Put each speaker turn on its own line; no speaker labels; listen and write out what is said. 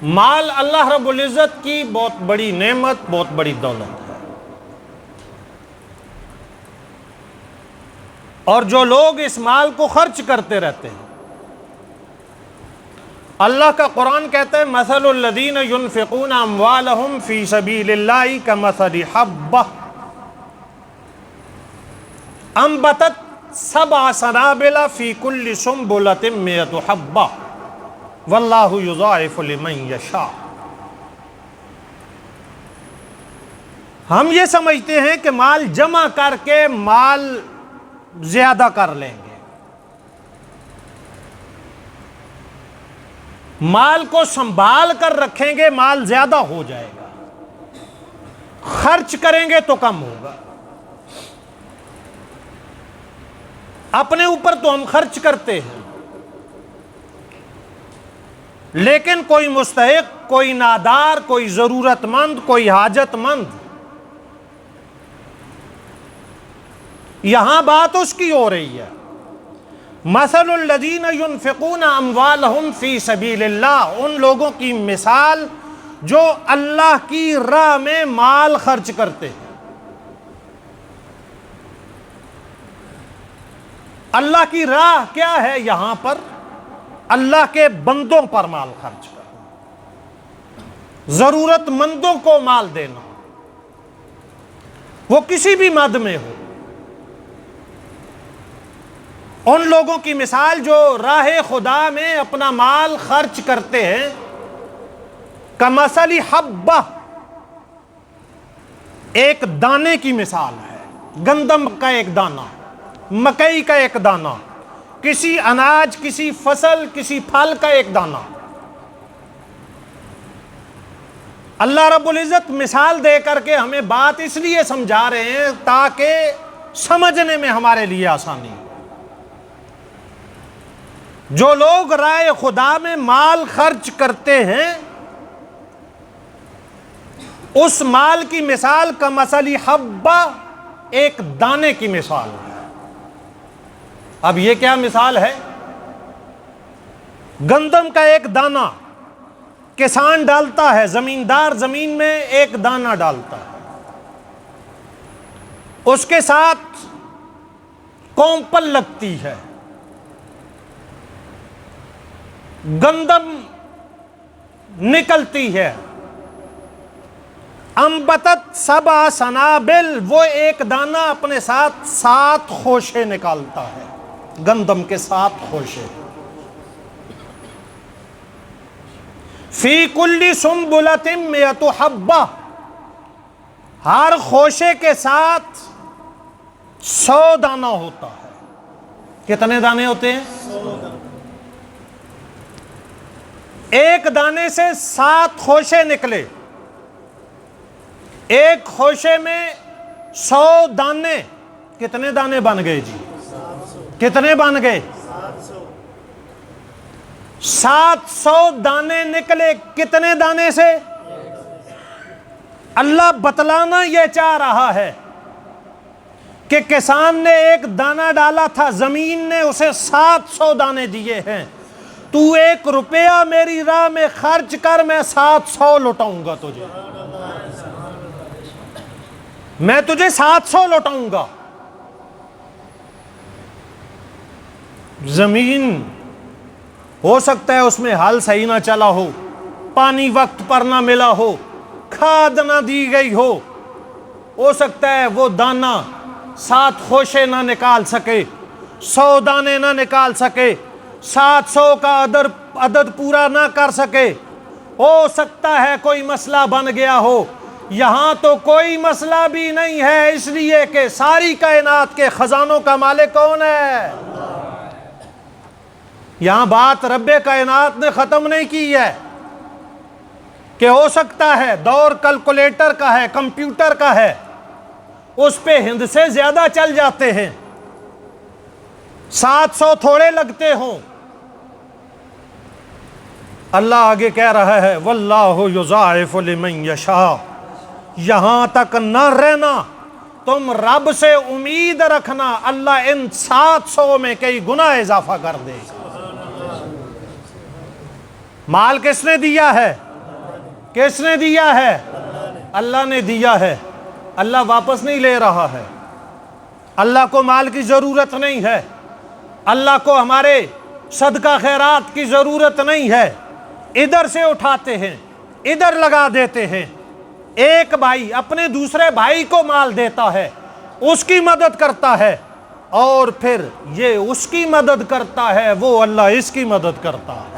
مال اللہ رب العزت کی بہت بڑی نعمت، بہت بڑی دولت ہے، اور جو لوگ اس مال کو خرچ کرتے رہتے ہیں، اللہ کا قرآن کہتا ہے مثل الذین ينفقون اموالهم فی سبیل اللہ کمثل حبۃ انبتت سبع سنابل فی کل سنبلۃ مئۃ حبۃ واللہ یضاعف لمن یشاء۔ ہم یہ سمجھتے ہیں کہ مال جمع کر کے مال زیادہ کر لیں گے، مال کو سنبھال کر رکھیں گے مال زیادہ ہو جائے گا، خرچ کریں گے تو کم ہوگا۔ اپنے اوپر تو ہم خرچ کرتے ہیں، لیکن کوئی مستحق، کوئی نادار، کوئی ضرورت مند، کوئی حاجت مند، یہاں بات اس کی ہو رہی ہے۔ مثل الذین ينفقون اموالهم فی سبیل اللہ، ان لوگوں کی مثال جو اللہ کی راہ میں مال خرچ کرتے ہیں۔ اللہ کی راہ کیا ہے یہاں پر؟ اللہ کے بندوں پر مال خرچ کرنا، ضرورت مندوں کو مال دینا، وہ کسی بھی مد میں ہو۔ ان لوگوں کی مثال جو راہ خدا میں اپنا مال خرچ کرتے ہیں، کمثل حبہ، ایک دانے کی مثال ہے، گندم کا ایک دانہ، مکئی کا ایک دانہ، کسی اناج، کسی فصل، کسی پھل کا ایک دانہ۔ اللہ رب العزت مثال دے کر کے ہمیں بات اس لیے سمجھا رہے ہیں تاکہ سمجھنے میں ہمارے لیے آسانی ہو۔ جو لوگ راہ خدا میں مال خرچ کرتے ہیں، اس مال کی مثال کمثل حبہ، ایک دانے کی مثال ہے۔ اب یہ کیا مثال ہے؟ گندم کا ایک دانہ کسان ڈالتا ہے، زمیندار زمین میں ایک دانہ ڈالتا ہے، اس کے ساتھ کونپل لگتی ہے، گندم نکلتی ہے، انبتت سبع سنابل، وہ ایک دانہ اپنے ساتھ 7 خوشے نکالتا ہے، گندم کے 7 خوشے۔ فی کل سنبلۃ مئۃ حبہ، ہر خوشے کے ساتھ 100 دانہ ہوتا ہے۔ کتنے دانے ہوتے ہیں؟ 100 دانے۔ ایک دانے سے 7 خوشے نکلے، ایک خوشے میں 100 دانے، کتنے دانے بن گئے جی؟ کتنے بن گئے؟ 700 دانے نکلے۔ کتنے دانے سے؟ اللہ بتلانا یہ چاہ رہا ہے کہ کسان نے ایک دانہ ڈالا تھا، زمین نے اسے 700 دانے دیے ہیں، تو 1 روپیہ میری راہ میں خرچ کر، میں 700 لوٹاؤں گا تجھے، میں تجھے 700 لوٹاؤں گا۔ زمین ہو سکتا ہے اس میں حل صحیح نہ چلا ہو، پانی وقت پر نہ ملا ہو، کھاد نہ دی گئی ہو سکتا ہے وہ دانہ 7 خوشے نہ نکال سکے، 100 دانے نہ نکال سکے، 700 کا عدد پورا نہ کر سکے، ہو سکتا ہے کوئی مسئلہ بن گیا ہو۔ یہاں تو کوئی مسئلہ بھی نہیں ہے، اس لیے کہ ساری کائنات کے خزانوں کا مالک کون ہے؟ یہاں بات رب کائنات نے ختم نہیں کی ہے کہ ہو سکتا ہے دور کیلکولیٹر کا ہے، کمپیوٹر کا ہے، اس پہ ہند سے زیادہ چل جاتے ہیں، 700 تھوڑے لگتے ہوں۔ اللہ آگے کہہ رہا ہے واللہ یضاعف لمن یشاء، یہاں تک نہ رہنا، تم رب سے امید رکھنا اللہ ان 700 میں کئی گنا اضافہ کر دے گا۔ مال کس نے دیا ہے؟ کس نے دیا ہے؟ اللہ نے دیا ہے۔ اللہ واپس نہیں لے رہا ہے۔ اللہ کو مال کی ضرورت نہیں ہے، اللہ کو ہمارے صدقہ خیرات کی ضرورت نہیں ہے۔ ادھر سے اٹھاتے ہیں، ادھر لگا دیتے ہیں۔ ایک بھائی اپنے دوسرے بھائی کو مال دیتا ہے، اس کی مدد کرتا ہے، اور پھر یہ اس کی مدد کرتا ہے، وہ اللہ اس کی مدد کرتا ہے۔